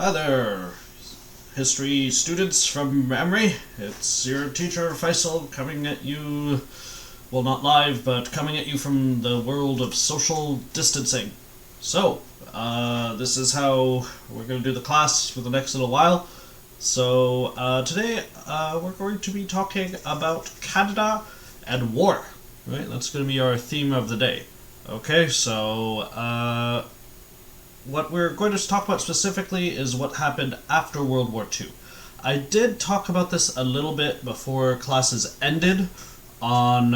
Hi there, history students from Emory. It's your teacher Faisal coming at you, well, not live, but coming at you from the world of social distancing. So, this is how we're going to do the class for the next little while. So, today we're going to be talking about Canada and war, right? That's going to be our theme of the day. Okay, so, what we're going to talk about specifically is what happened after World War II. I did talk about this a little bit before classes ended on,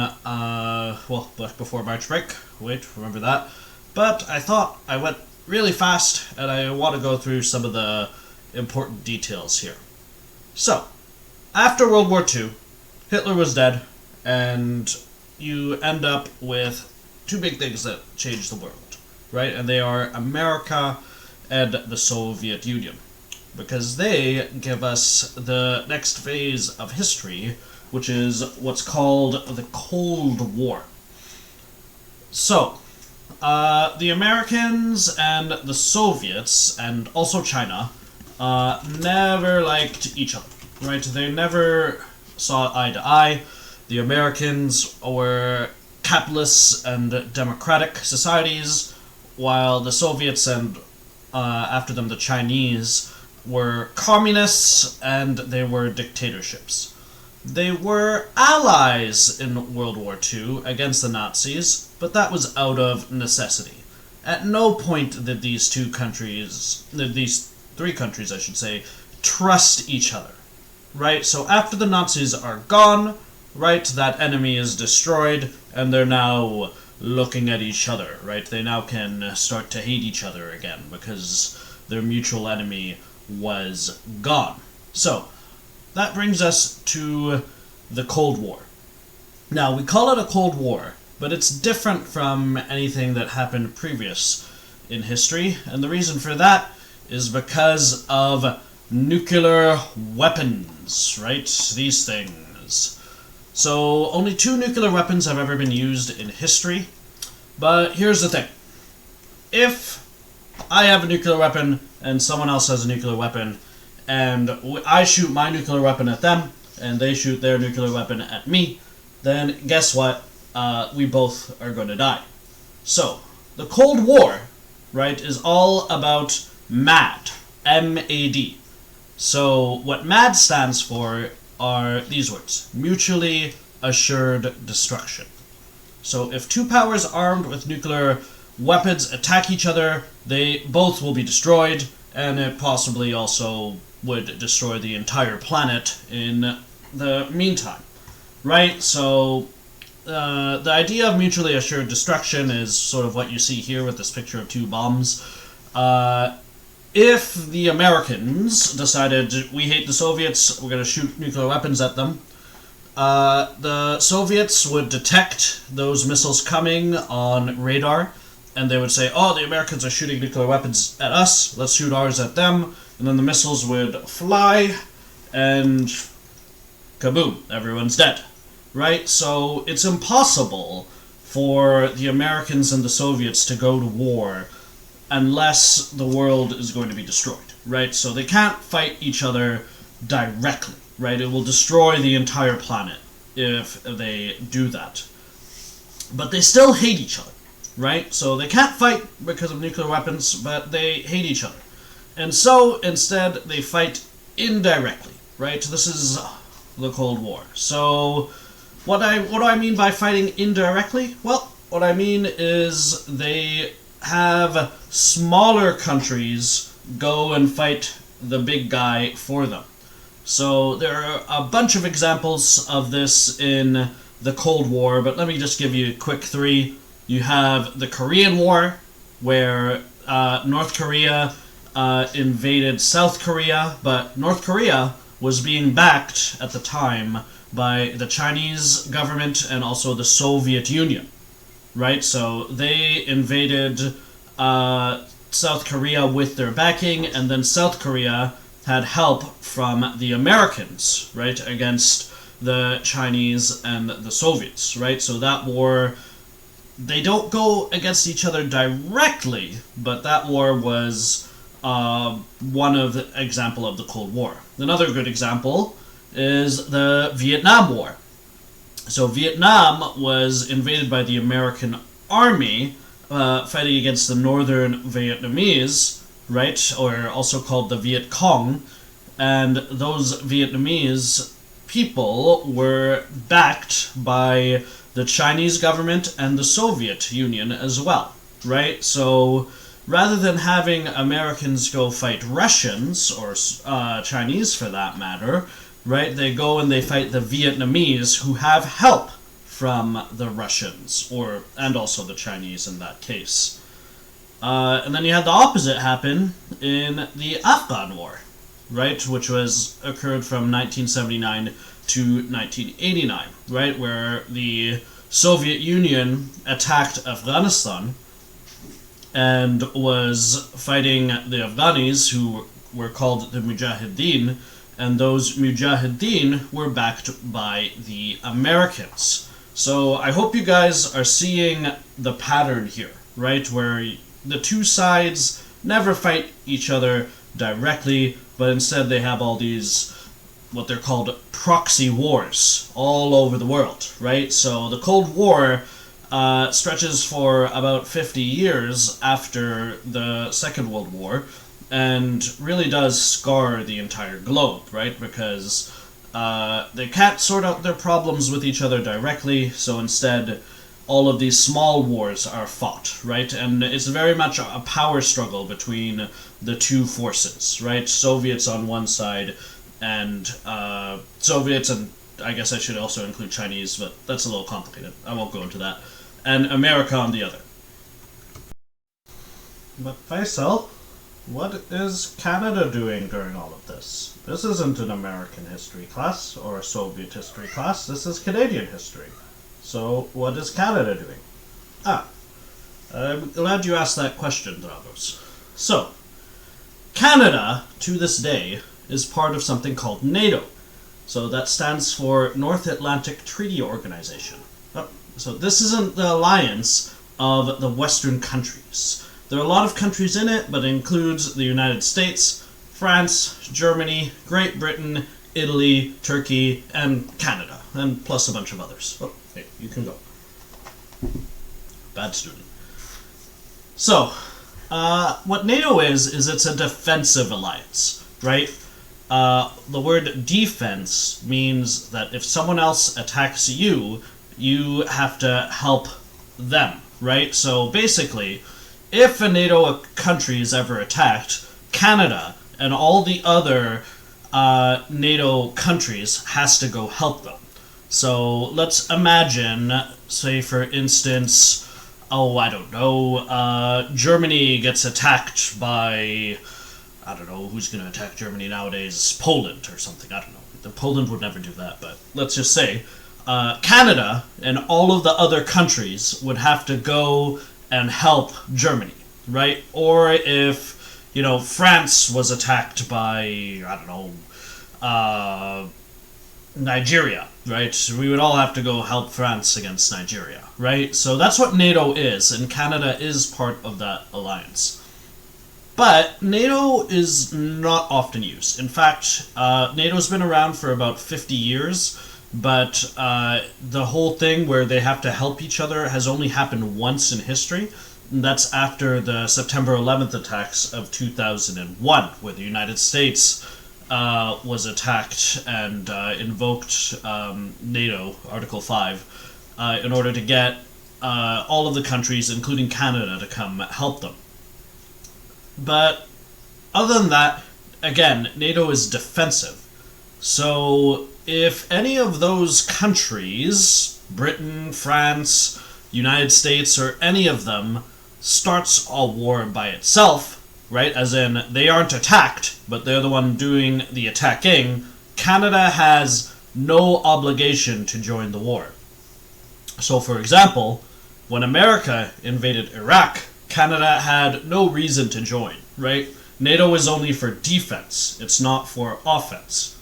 before March break. Wait, remember that? But I thought I went really fast, and I want to go through some of the important details here. So, after World War II, Hitler was dead, and you end up with two big things that changed the world. Right, and they are America and the Soviet Union, because they give us the next phase of history, which is what's called the Cold War. So, the Americans and the Soviets, and also China, never liked each other, right? They never saw eye to eye. The Americans were capitalist and democratic societies, while the Soviets and, after them, the Chinese, were communists and they were dictatorships. They were allies in World War II against the Nazis, but that was out of necessity. At no point did these three countries, I should say, trust each other. Right? So after the Nazis are gone, right, that enemy is destroyed, and they're now looking at each other, right? They now can start to hate each other again because their mutual enemy was gone. So, that brings us to the Cold War. Now, we call it a Cold War, but it's different from anything that happened previous in history, and the reason for that is because of nuclear weapons, right? These things. So, only 2 nuclear weapons have ever been used in history. But here's the thing. If I have a nuclear weapon and someone else has a nuclear weapon, and I shoot my nuclear weapon at them, and they shoot their nuclear weapon at me, then guess what? We both are going to die. So, the Cold War, right, is all about MAD. M-A-D. So, what MAD stands for are these words: mutually assured destruction. So if 2 powers armed with nuclear weapons attack each other, they both will be destroyed, and it possibly also would destroy the entire planet in the meantime. Right? So the idea of mutually assured destruction is sort of what you see here with this picture of 2 bombs. If the Americans decided, we hate the Soviets, we're going to shoot nuclear weapons at them, the Soviets would detect those missiles coming on radar, and they would say, oh, the Americans are shooting nuclear weapons at us, let's shoot ours at them, and then the missiles would fly, and kaboom, everyone's dead. Right? So it's impossible for the Americans and the Soviets to go to war unless the world is going to be destroyed, right? So they can't fight each other directly, right? It will destroy the entire planet if they do that. But they still hate each other, right? So they can't fight because of nuclear weapons, but they hate each other. And so, instead, they fight indirectly, right? This is the Cold War. So, what do I mean by fighting indirectly? Well, what I mean is they have smaller countries go and fight the big guy for them. So there are a bunch of examples of this in the Cold War, but let me just give you a quick 3. You have the Korean War, where North Korea invaded South Korea, but North Korea was being backed at the time by the Chinese government and also the Soviet Union. Right, so they invaded South Korea with their backing, and then South Korea had help from the Americans, right, against the Chinese and the Soviets, right? So that war, they don't go against each other directly, but that war was one of the example of the Cold War. Another good example is the Vietnam War. So Vietnam was invaded by the American army fighting against the northern Vietnamese, right, or also called the Viet Cong, and those Vietnamese people were backed by the Chinese government and the Soviet Union as well, right? So rather than having Americans go fight Russians, or Chinese for that matter, right, they go and they fight the Vietnamese, who have help from the Russians, and also the Chinese in that case. And then you had the opposite happen in the Afghan War, right, which occurred from 1979 to 1989, right, where the Soviet Union attacked Afghanistan and was fighting the Afghanis, who were called the Mujahideen, and those Mujahideen were backed by the Americans. So I hope you guys are seeing the pattern here, right, where the two sides never fight each other directly, but instead they have all these, what they're called, proxy wars all over the world, right? So the Cold War stretches for about 50 years after the Second World War, and really does scar the entire globe, right? Because they can't sort out their problems with each other directly, so instead all of these small wars are fought, right? And it's very much a power struggle between the two forces, right? Soviets on one side, and Soviets, and I guess I should also include Chinese, but that's a little complicated. I won't go into that. And America on the other. But Faisal, what is Canada doing during all of this? This isn't an American history class or a Soviet history class. This is Canadian history. So what is Canada doing? I'm glad you asked that question, Dragos. So, Canada, to this day, is part of something called NATO. So that stands for North Atlantic Treaty Organization. So this isn't the alliance of the Western countries. There are a lot of countries in it, but it includes the United States, France, Germany, Great Britain, Italy, Turkey, and Canada, and plus a bunch of others. Oh, hey, you can go. Bad student. So, what NATO is it's a defensive alliance, right? The word defense means that if someone else attacks you, you have to help them, right? So basically, if a NATO country is ever attacked, Canada and all the other NATO countries has to go help them. So let's imagine, say for instance, Germany gets attacked by, I don't know, who's going to attack Germany nowadays? Poland or something, I don't know. Poland would never do that, but let's just say Canada and all of the other countries would have to go and help Germany, right? Or if, France was attacked by, Nigeria, right? We would all have to go help France against Nigeria, right? So that's what NATO is, and Canada is part of that alliance. But NATO is not often used. In fact, NATO's been around for about 50 years, but the whole thing where they have to help each other has only happened once in history, and that's after the September 11th attacks of 2001, where the United States was attacked and invoked NATO, Article 5, in order to get all of the countries, including Canada, to come help them. But other than that, again, NATO is defensive. So if any of those countries, Britain, France, United States, or any of them, starts a war by itself, right, as in they aren't attacked, but they're the one doing the attacking, Canada has no obligation to join the war. So, for example, when America invaded Iraq, Canada had no reason to join, right? NATO is only for defense, it's not for offense.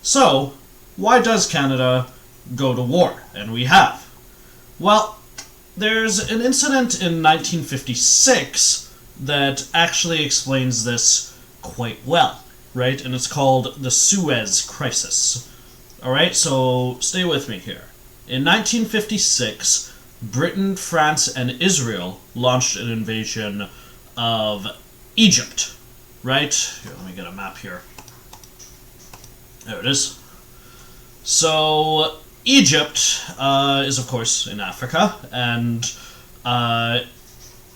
So, why does Canada go to war? And we have. Well, there's an incident in 1956 that actually explains this quite well, right? And it's called the Suez Crisis. Alright, so stay with me here. In 1956, Britain, France, and Israel launched an invasion of Egypt, right? Here, let me get a map here. There it is. So, Egypt is, of course, in Africa, and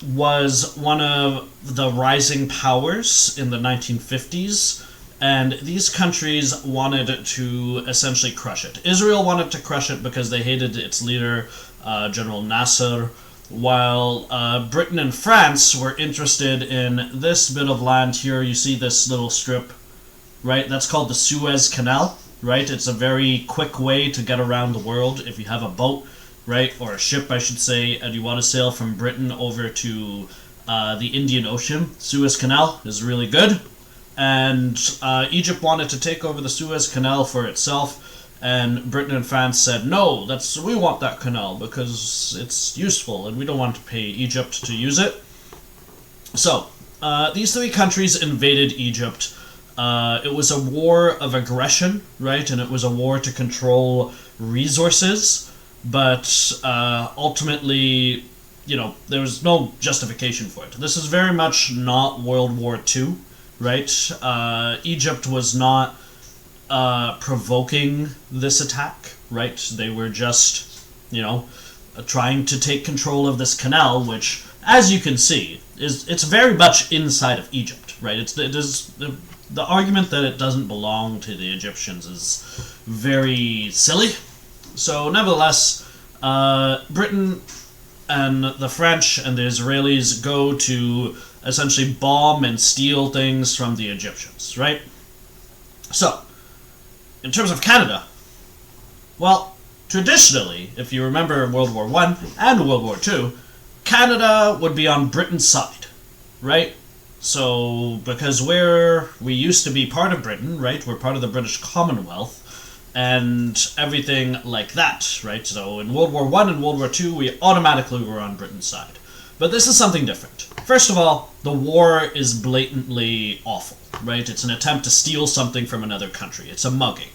was one of the rising powers in the 1950s, and these countries wanted to essentially crush it. Israel wanted to crush it because they hated its leader, General Nasser, while Britain and France were interested in this bit of land here. You see this little strip, right? That's called the Suez Canal, right? It's a very quick way to get around the world if you have a boat, right, or a ship, I should say, and you want to sail from Britain over to the Indian Ocean. Suez Canal is really good, and Egypt wanted to take over the Suez Canal for itself, and Britain and France said, no, we want that canal because it's useful, and we don't want to pay Egypt to use it. So, these three countries invaded Egypt. It was a war of aggression, right, and it was a war to control resources, but ultimately, you know, there was no justification for it. This is very much not World War II, right? Egypt was not provoking this attack, right? They were just, you know, trying to take control of this canal, which, as you can see, it's very much inside of Egypt, right? The argument that it doesn't belong to the Egyptians is very silly. So, nevertheless, Britain and the French and the Israelis go to essentially bomb and steal things from the Egyptians, right? So, in terms of Canada, well, traditionally, if you remember World War I and World War II, Canada would be on Britain's side, right? So, because we used to be part of Britain, right? We're part of the British Commonwealth, and everything like that, right? So, in World War I and World War II, we automatically were on Britain's side. But this is something different. First of all, the war is blatantly awful, right? It's an attempt to steal something from another country. It's a mugging.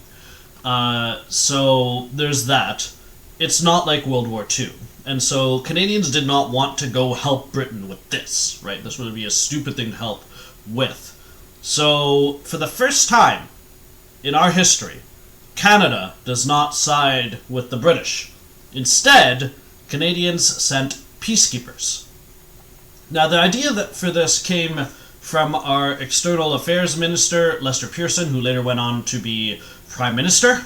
So, there's that. It's not like World War II. And so Canadians did not want to go help Britain with this, right? This would be a stupid thing to help with. So, for the first time in our history, Canada does not side with the British. Instead, Canadians sent peacekeepers. Now, the idea for this came from our External Affairs Minister, Lester Pearson, who later went on to be Prime Minister.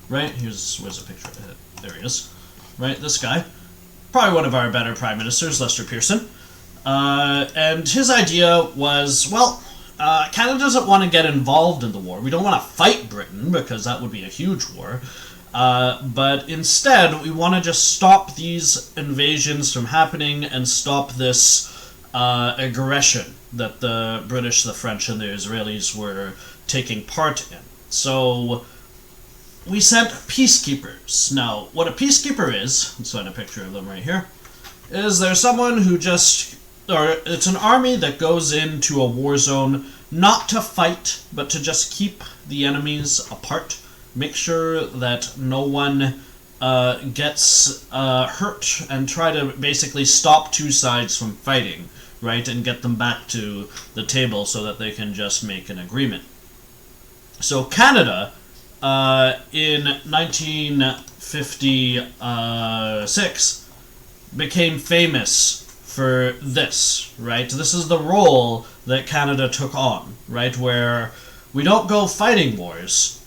Right? Where's a picture of it? There he is. Right, this guy. Probably one of our better prime ministers, Lester Pearson. And his idea was, well, Canada doesn't want to get involved in the war. We don't want to fight Britain, because that would be a huge war. But instead, we want to just stop these invasions from happening and stop this aggression that the British, the French, and the Israelis were taking part in. So we sent peacekeepers. Now, what a peacekeeper is, let's find a picture of them right here, is there's someone who it's an army that goes into a war zone not to fight, but to just keep the enemies apart, make sure that no one gets hurt, and try to basically stop two sides from fighting, right, and get them back to the table so that they can just make an agreement. So Canada, in 1956, became famous for this, right? This is the role that Canada took on, right? Where we don't go fighting wars.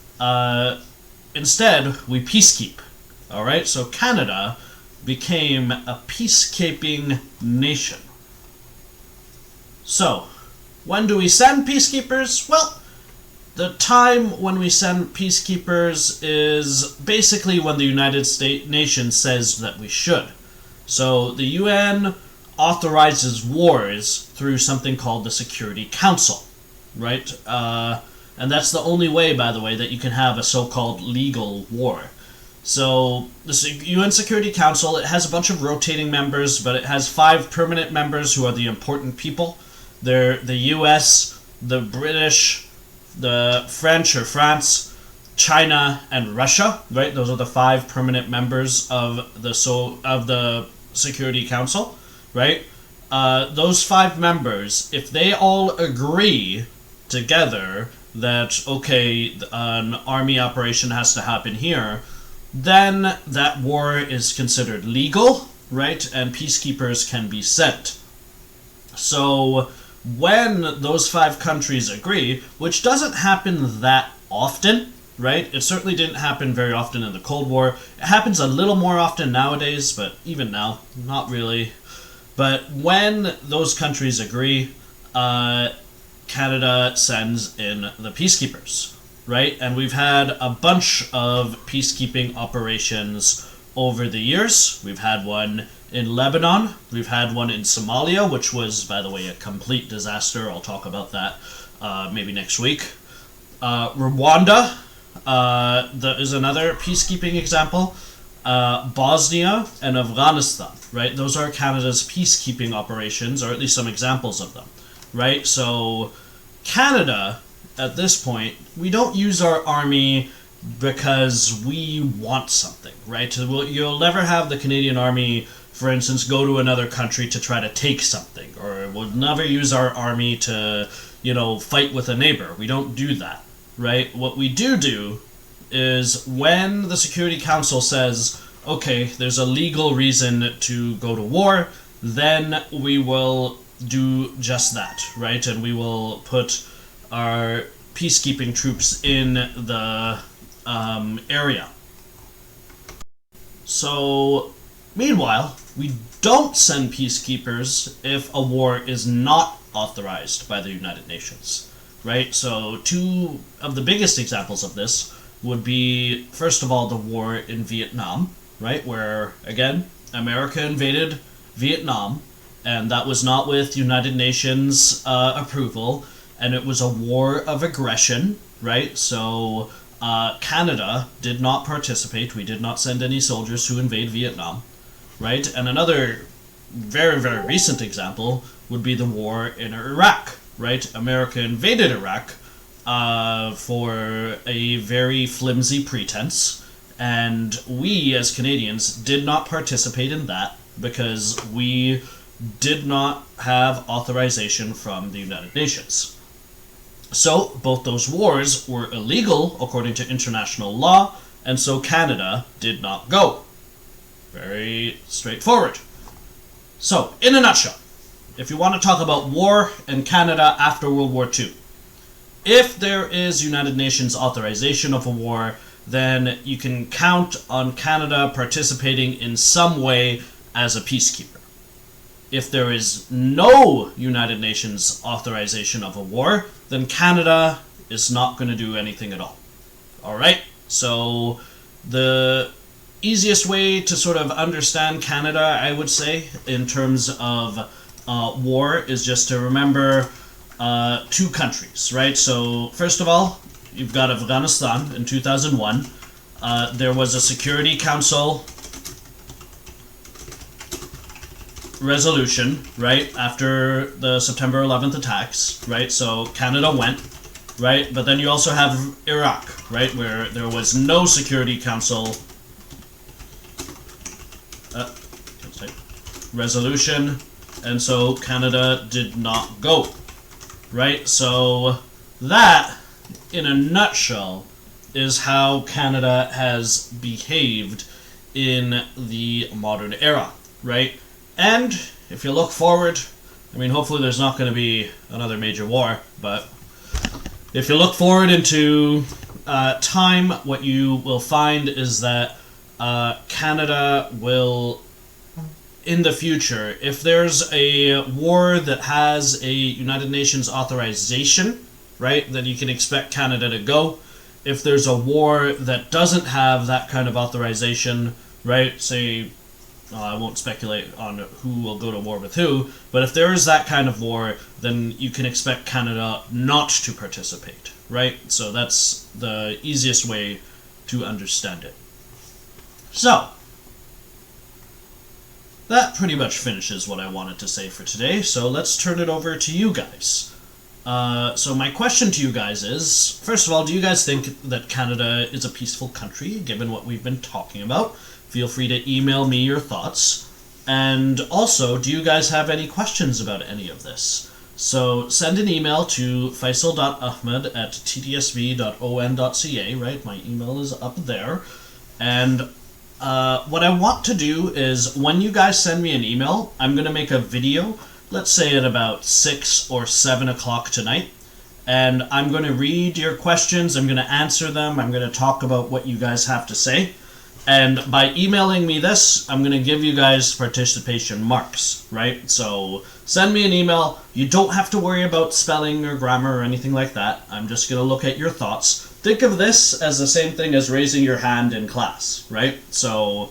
Instead, we peacekeep, all right? So Canada became a peacekeeping nation. So, when do we send peacekeepers? Well, the time when we send peacekeepers is basically when the United Nations says that we should. So the UN authorizes wars through something called the Security Council, right? And that's the only way, by the way, that you can have a so-called legal war. So the UN Security Council, it has a bunch of rotating members, but it has 5 permanent members who are the important people. They're the US, the British, the French or France, China, and Russia, right? Those are the 5 permanent members of the Security Council, right? Those 5 members, if they all agree together that, okay, an army operation has to happen here, then that war is considered legal, right? And peacekeepers can be sent. So when those 5 countries agree, which doesn't happen that often, right? It certainly didn't happen very often in the Cold War. It happens a little more often nowadays, but even now, not really. But when those countries agree, Canada sends in the peacekeepers, right? And we've had a bunch of peacekeeping operations over the years. We've had one in Lebanon. We've had one in Somalia, which was, by the way, a complete disaster. I'll talk about that maybe next week. Rwanda is another peacekeeping example. Bosnia and Afghanistan, right? Those are Canada's peacekeeping operations, or at least some examples of them, right? So Canada, at this point, we don't use our army because we want something, right? You'll never have the Canadian Army, for instance, go to another country to try to take something, or we'll never use our army to, fight with a neighbor. We don't do that, right? What we do is when the Security Council says, okay, there's a legal reason to go to war, then we will do just that, right? And we will put our peacekeeping troops in the area. So, meanwhile, we don't send peacekeepers if a war is not authorized by the United Nations, right? So, 2 of the biggest examples of this would be, first of all, the war in Vietnam, right? Where, again, America invaded Vietnam, and that was not with United Nations approval, and it was a war of aggression, right? So Canada did not participate. We did not send any soldiers to invade Vietnam, right? And another very, very recent example would be the war in Iraq, right? America invaded Iraq for a very flimsy pretense, and we as Canadians did not participate in that because we did not have authorization from the United Nations. So both those wars were illegal according to international law, and so Canada did not go. Very straightforward. So, in a nutshell, if you want to talk about war in Canada after World War II, if there is United Nations authorization of a war, then you can count on Canada participating in some way as a peacekeeper. If there is no United Nations authorization of a war, then Canada is not going to do anything at all. Alright? So, the easiest way to sort of understand Canada, I would say, in terms of war, is just to remember 2 countries, right? So, first of all, you've got Afghanistan in 2001. There was a Security Council resolution, right, after the September 11th attacks, right? So Canada went, right? But then you also have Iraq, right, where there was no Security Council resolution, and so Canada did not go, right? So that, in a nutshell, is how Canada has behaved in the modern era, right? And if you look forward, I mean, hopefully there's not going to be another major war, but if you look forward into time, what you will find is that Canada will, in the future, if there's a war that has a United Nations authorization, right, then you can expect Canada to go. If there's a war that doesn't have that kind of authorization, right, say, I won't speculate on who will go to war with who, but if there is that kind of war, then you can expect Canada not to participate, right? So that's the easiest way to understand it. So, that pretty much finishes what I wanted to say for today, so let's turn it over to you guys. So my question to you guys is, first of all, do you guys think that Canada is a peaceful country, given what we've been talking about? Feel free to email me your thoughts. And also, do you guys have any questions about any of this? So send an email to faisal.ahmed@ttsv.on.ca, right? My email is up there. And what I want to do is, when you guys send me an email, I'm going to make a video, let's say at about 6 or 7 o'clock tonight, and I'm going to read your questions, I'm going to answer them, I'm going to talk about what you guys have to say, and by emailing me this, I'm going to give you guys participation marks, right? So send me an email. You don't have to worry about spelling or grammar or anything like that. I'm just going to look at your thoughts. Think of this as the same thing as raising your hand in class, right? So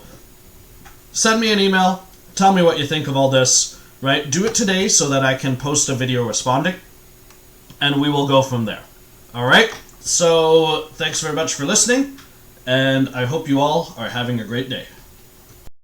send me an email, tell me what you think of all this, right? Do it today so that I can post a video responding, and we will go from there. All right? So thanks very much for listening, and I hope you all are having a great day.